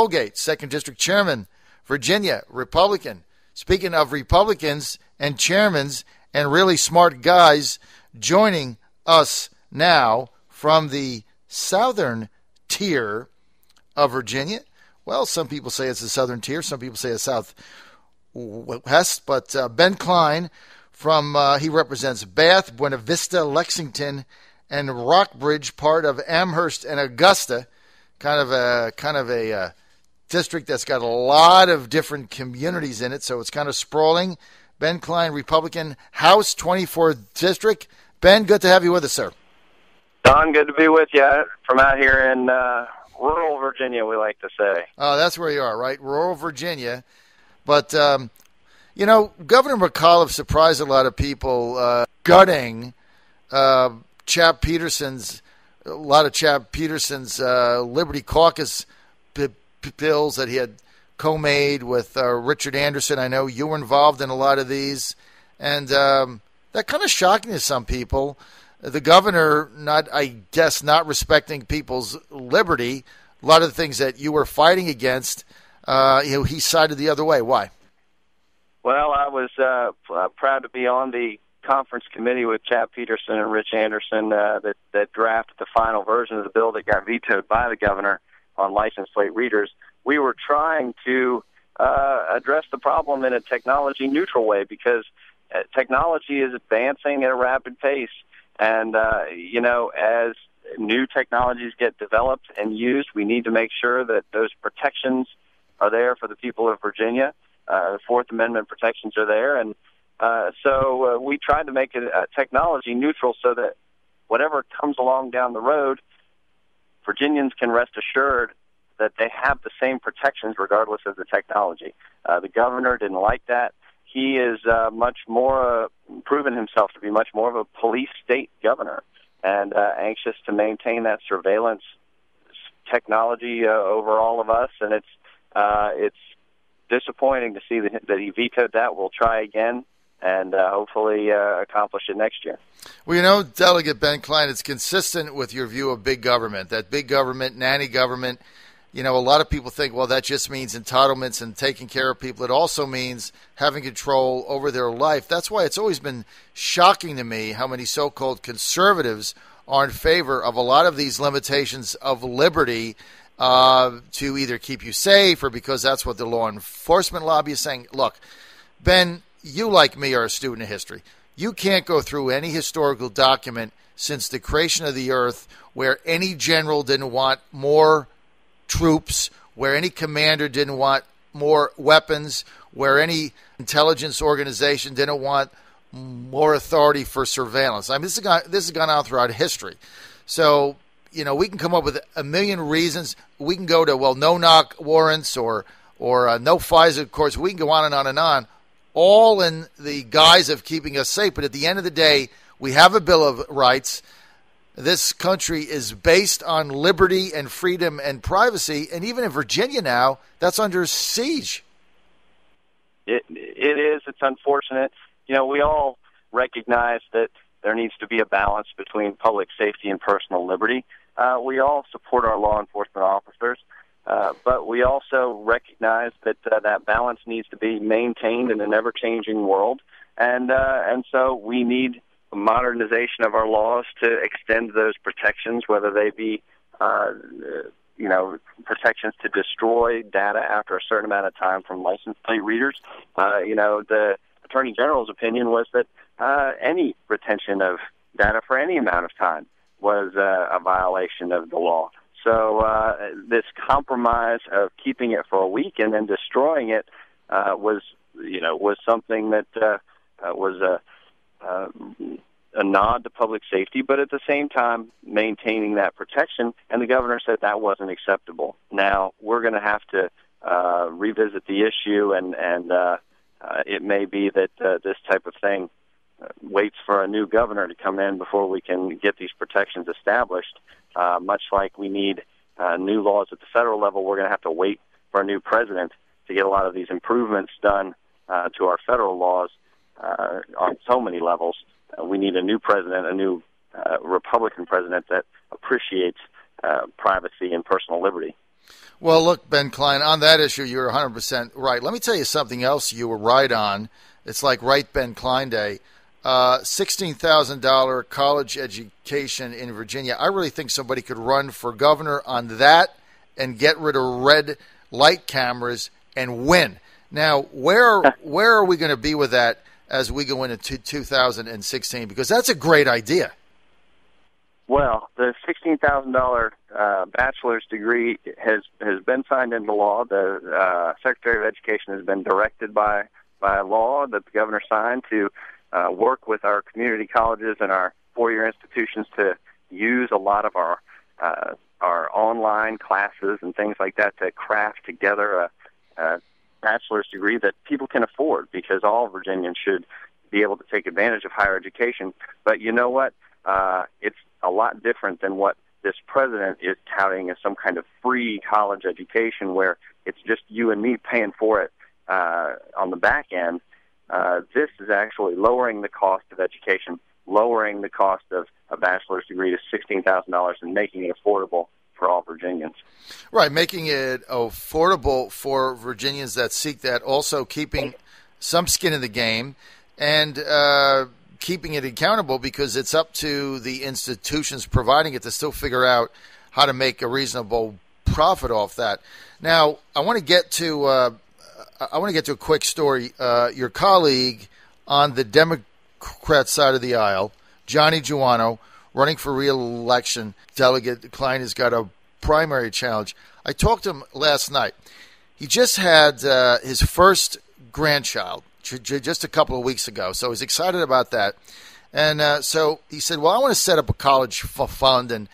Delegate, 2nd District Chairman, Virginia, Republican. Speaking of Republicans and chairmans and really smart guys, joining us now from the southern tier of Virginia. Well, some people say it's the southern tier. Some people say it's southwest. But Ben Cline he represents Bath, Buena Vista, Lexington, and Rockbridge, part of Amherst and Augusta. Kind of a district that's got a lot of different communities in it, so it's kind of sprawling. Ben Cline, Republican, House 24th District. Ben, good to have you with us, sir. Don, good to be with you from out here in rural Virginia, we like to say. Oh, that's where you are, right? Rural Virginia. But, Governor McAuliffe surprised a lot of people gutting Chap Peterson's Liberty Caucus bills that he had co-made with Richard Anderson. I know you were involved in a lot of these, and that kind of shocking to some people. The governor, not respecting people's liberty. A lot of the things that you were fighting against, he sided the other way. Why? Well, I was proud to be on the conference committee with Chap Peterson and Rich Anderson that drafted the final version of the bill that got vetoed by the governor on license plate readers. We were trying to address the problem in a technology-neutral way because technology is advancing at a rapid pace. And, as new technologies get developed and used, we need to make sure that those protections are there for the people of Virginia. The Fourth Amendment protections are there. And so we tried to make it technology-neutral so that whatever comes along down the road, Virginians can rest assured that they have the same protections regardless of the technology. The governor didn't like that. He is much more proven himself to be much more of a police state governor and anxious to maintain that surveillance technology over all of us. And it's disappointing to see that he vetoed that. We'll try again and hopefully accomplish it next year. Well, Delegate Ben Cline, it's consistent with your view of big government, that big government, nanny government. A lot of people think, well, that just means entitlements and taking care of people. It also means having control over their life. That's why it's always been shocking to me how many so-called conservatives are in favor of a lot of these limitations of liberty to either keep you safe or because that's what the law enforcement lobby is saying. Look, Ben, you like me are a student of history. You can't go through any historical document since the creation of the earth where any general didn't want more troops, where any commander didn't want more weapons, where any intelligence organization didn't want more authority for surveillance. I mean, this has gone on throughout history. So, we can come up with a million reasons. We can go to, no-knock warrants or no FISA, of course. We can go on, all in the guise of keeping us safe. But at the end of the day, we have a Bill of Rights. This country is based on liberty and freedom and privacy, and even in Virginia now, that's under siege. It is. It's unfortunate. We all recognize that there needs to be a balance between public safety and personal liberty. We all support our law enforcement officers, but we also recognize that that balance needs to be maintained in an ever-changing world, and so we need modernization of our laws to extend those protections, whether they be, protections to destroy data after a certain amount of time from license plate readers. The Attorney General's opinion was that any retention of data for any amount of time was a violation of the law. So this compromise of keeping it for a week and then destroying it was something that was a nod to public safety, but at the same time maintaining that protection. And the governor said that wasn't acceptable. Now we're going to have to revisit the issue, and it may be that this type of thing waits for a new governor to come in before we can get these protections established. Much like we need new laws at the federal level, we're going to have to wait for a new president to get a lot of these improvements done to our federal laws on so many levels. We need a new president, a new Republican president that appreciates privacy and personal liberty. Well, look, Ben Cline, on that issue, you're 100% right. Let me tell you something else you were right on. It's like Right Ben Cline Day. $16,000 college education in Virginia. I really think somebody could run for governor on that and get rid of red light cameras and win. Now, where are we going to be with that as we go into 2016? Because that's a great idea. Well, the $16,000 bachelor's degree has been signed into law. The Secretary of Education has been directed by law that the governor signed to work with our community colleges and our four-year institutions to use a lot of our online classes and things like that to craft together a bachelor's degree that people can afford, because all Virginians should be able to take advantage of higher education. But you know what? It's a lot different than what this president is touting as some kind of free college education where it's just you and me paying for it on the back end. This is actually lowering the cost of education, lowering the cost of a bachelor's degree to $16,000 and making it affordable for all Virginians. Right, making it affordable for Virginians that seek that, also keeping some skin in the game and keeping it accountable, because it's up to the institutions providing it to still figure out how to make a reasonable profit off that. Now, I want to get to a quick story. Your colleague on the Democrat side of the aisle, Johnny Giuano, running for re-election. Delegate Cline has got a primary challenge. I talked to him last night. He just had his first grandchild just a couple of weeks ago, so he's excited about that. And so he said, well, I want to set up a college fund and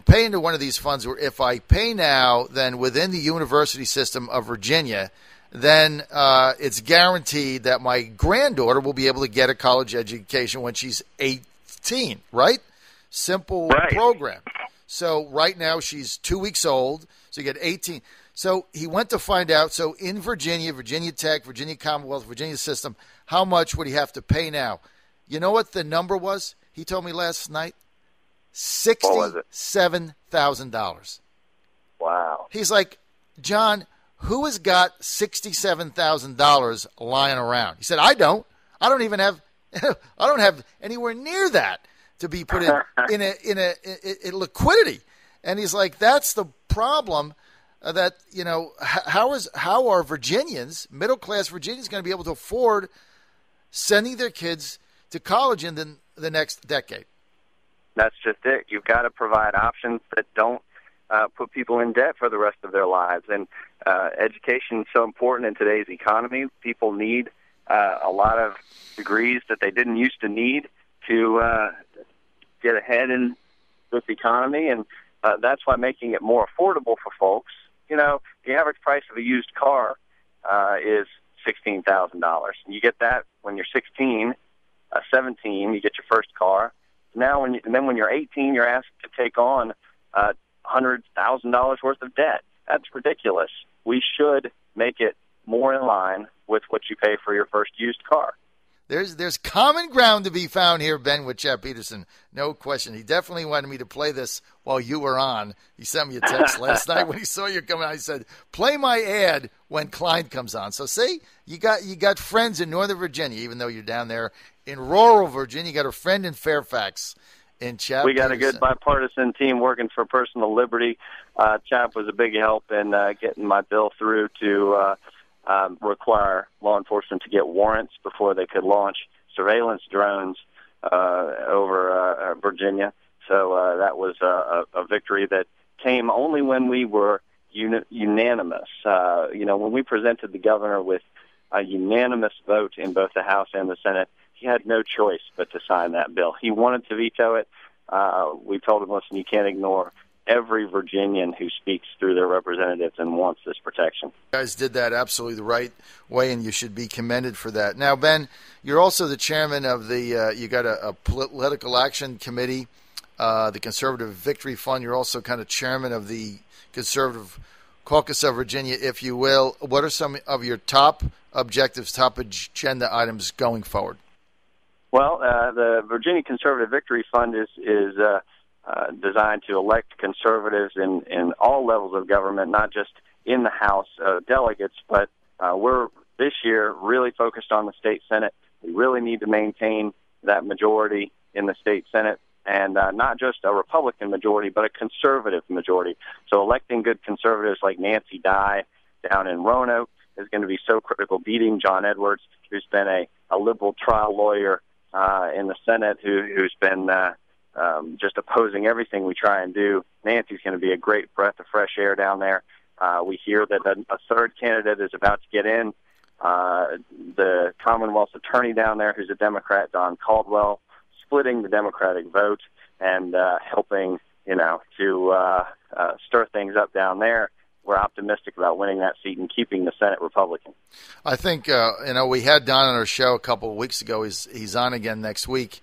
pay into one of these funds where if I pay now, then within the university system of Virginia, then it's guaranteed that my granddaughter will be able to get a college education when she's 18, right? Simple program. So right now she's 2 weeks old, so you get 18. So he went to find out, so in Virginia, Virginia Tech, Virginia Commonwealth, Virginia system, how much would he have to pay now? You know what the number was? He told me last night, $67,000. Wow. He's like, John, who has got $67,000 lying around? He said, I don't. I don't even have I don't have anywhere near that to be put in liquidity. And he's like, that's the problem. That, you know, how are Virginians, middle-class Virginians, going to be able to afford sending their kids to college in the next decade? That's just it. You've got to provide options that don't put people in debt for the rest of their lives. And education is so important in today's economy. People need a lot of degrees that they didn't used to need to get ahead in this economy. And that's why making it more affordable for folks. You know, the average price of a used car is $16,000. You get that when you're 16, 17, you get your first car. Now, when you're 18, you're asked to take on $100,000 worth of debt. That's ridiculous. We should make it more in line with what you pay for your first used car. There's common ground to be found here, Ben, with Chad Peterson. No question. He definitely wanted me to play this while you were on. He sent me a text last night when he saw you coming out. He said, play my ad when Cline comes on. So see, you got friends in Northern Virginia, even though you're down there in rural Virginia. You got a friend in Fairfax in Chad We got Peterson. A good bipartisan team working for personal liberty. Chad was a big help in getting my bill through to require law enforcement to get warrants before they could launch surveillance drones over Virginia. So that was a victory that came only when we were unanimous. When we presented the governor with a unanimous vote in both the House and the Senate, he had no choice but to sign that bill. He wanted to veto it. We told him, listen, you can't ignore every Virginian who speaks through their representatives and wants this protection. You guys did that absolutely the right way, and you should be commended for that. Now, Ben, you're also the chairman of you got a political action committee, the Conservative Victory Fund. You're also kind of chairman of the Conservative Caucus of Virginia, if you will. What are some of your top objectives, top agenda items going forward? Well, the Virginia Conservative Victory Fund is designed to elect conservatives in all levels of government, not just in the House of Delegates, but we're this year really focused on the state Senate. We really need to maintain that majority in the state Senate, and not just a Republican majority, but a conservative majority. So electing good conservatives like Nancy Dye down in Roanoke is going to be so critical. Beating John Edwards, who's been a liberal trial lawyer in the Senate, who's been just opposing everything we try and do. Nancy's going to be a great breath of fresh air down there. We hear that a third candidate is about to get in. The Commonwealth's attorney down there, who's a Democrat, Don Caldwell, splitting the Democratic vote and helping, to stir things up down there. We're optimistic about winning that seat and keeping the Senate Republican. I think, we had Don on our show a couple of weeks ago. He's on again next week,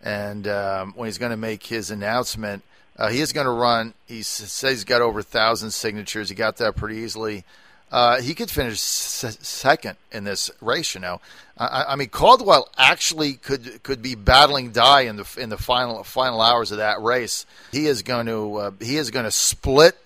and when he's going to make his announcement, he is going to run. He says he's got over 1,000 signatures. He got that pretty easily. He could finish second in this race. I mean, Caldwell actually could be battling Dye in the final hours of that race. He is going to split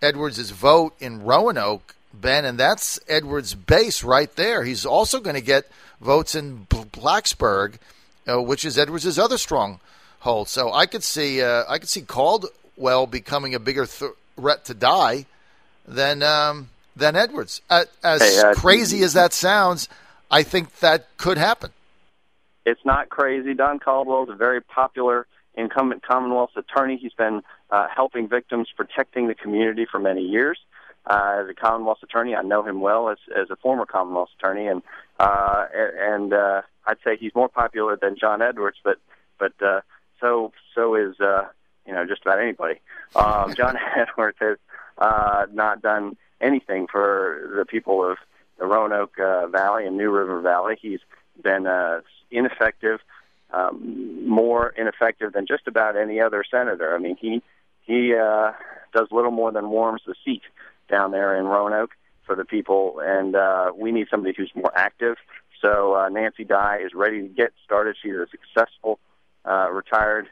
Edwards' vote in Roanoke, Ben, and that's Edwards' base right there. He's also going to get votes in Blacksburg, which is Edwards' other stronghold. So I could see Caldwell becoming a bigger threat to Dye than Edwards. As crazy as that sounds, I think that could happen. It's not crazy. Don Caldwell is a very popular incumbent Commonwealth's attorney. He's been helping victims, protecting the community for many years. As a Commonwealth's attorney, I know him well as a former Commonwealth's attorney, and I'd say he's more popular than John Edwards, but so is just about anybody. John Edwards has not done anything for the people of the Roanoke Valley and New River Valley. He's been ineffective, more ineffective than just about any other senator. I mean, he does little more than warms the seat down there in Roanoke for the people, and we need somebody who's more active. So Nancy Dye is ready to get started. She's a successful retired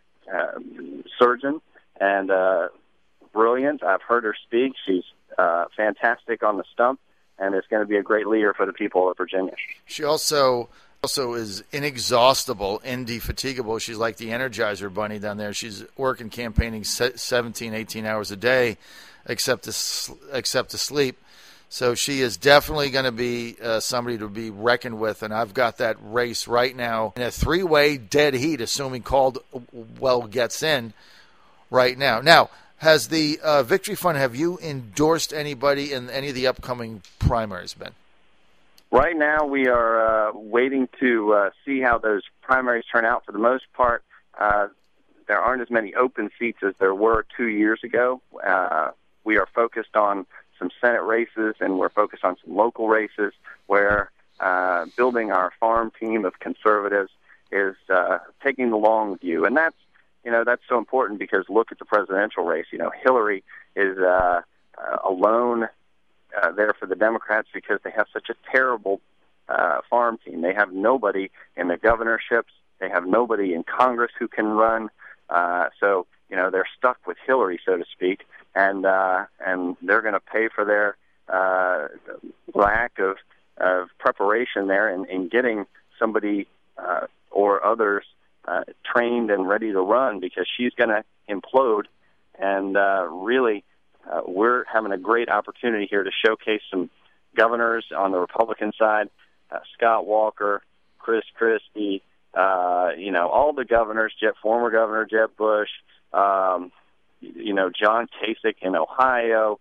surgeon and brilliant. I've heard her speak. She's fantastic on the stump, and it's going to be a great leader for the people of Virginia. She also is inexhaustible, indefatigable. She's like the Energizer Bunny down there. She's working, campaigning 17, 18 hours a day, except to sleep. So she is definitely going to be somebody to be reckoned with, and I've got that race right now in a three-way dead heat, assuming Caldwell gets in right now. Now, has the Victory Fund, have you endorsed anybody in any of the upcoming primaries, Ben? Right now, we are waiting to see how those primaries turn out. For the most part, there aren't as many open seats as there were 2 years ago. We are focused on some Senate races, and we're focused on some local races where building our farm team of conservatives is taking the long view. And that's so important because look at the presidential race. Hillary is alone there for the Democrats because they have such a terrible farm team. They have nobody in the governorships. They have nobody in Congress who can run. So they're stuck with Hillary, so to speak, and they're going to pay for their lack of preparation there in getting somebody or others trained and ready to run, because she's going to implode. And really, we're having a great opportunity here to showcase some governors on the Republican side, Scott Walker, Chris Christie, all the governors, former Governor Jeb Bush, John Kasich in Ohio,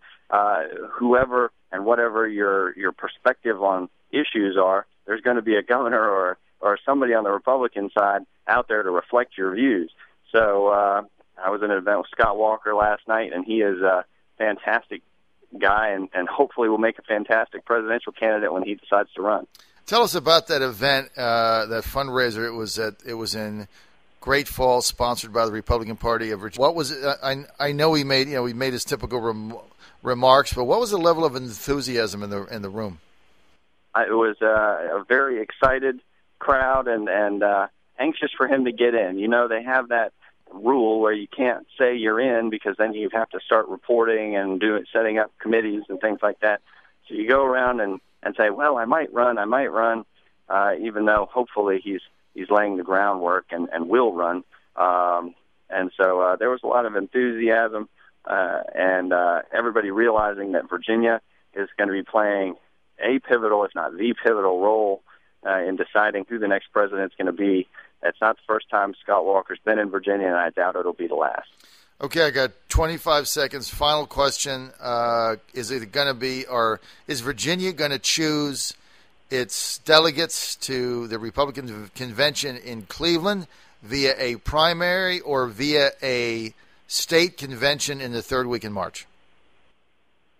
whoever and whatever your perspective on issues are, there's going to be a governor or somebody on the Republican side out there to reflect your views. So I was in an event with Scott Walker last night, and he is a fantastic guy and hopefully will make a fantastic presidential candidate when he decides to run. Tell us about that event, that fundraiser. It was in Great Falls, sponsored by the Republican Party of Virginia. What was it? I know he made his typical remarks, but what was the level of enthusiasm in the room? It was a very excited crowd and anxious for him to get in. They have that rule where you can't say you're in, because then you have to start reporting and setting up committees and things like that. So you go around and say, well, I might run, even though hopefully he's laying the groundwork and will run. And so there was a lot of enthusiasm and everybody realizing that Virginia is going to be playing a pivotal, if not the pivotal role in deciding who the next president is going to be. It's not the first time Scott Walker's been in Virginia, and I doubt it'll be the last. Okay, I got 25 seconds. Final question. Is it going to be, or is Virginia going to choose its delegates to the Republican convention in Cleveland via a primary or via a state convention in the third week in March?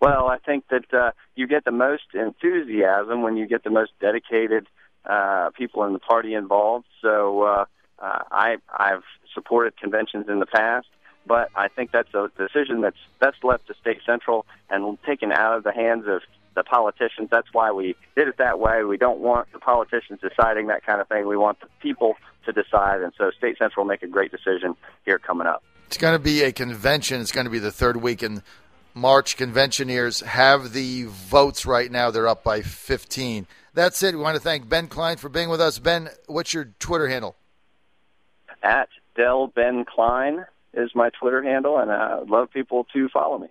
Well, I think that you get the most enthusiasm when you get the most dedicated people in the party involved. So I've supported conventions in the past, but I think that's a decision that's best left to State Central and taken out of the hands of the politicians. That's why we did it that way. We don't want the politicians deciding that kind of thing. We want the people to decide, and so State Central will make a great decision here coming up. It's going to be a convention. It's going to be the third week in March. Conventioneers have the votes right now. They're up by 15. That's it. We want to thank Ben Cline for being with us. Ben, what's your Twitter handle? At Del Ben Cline is my Twitter handle, and I'd love people to follow me.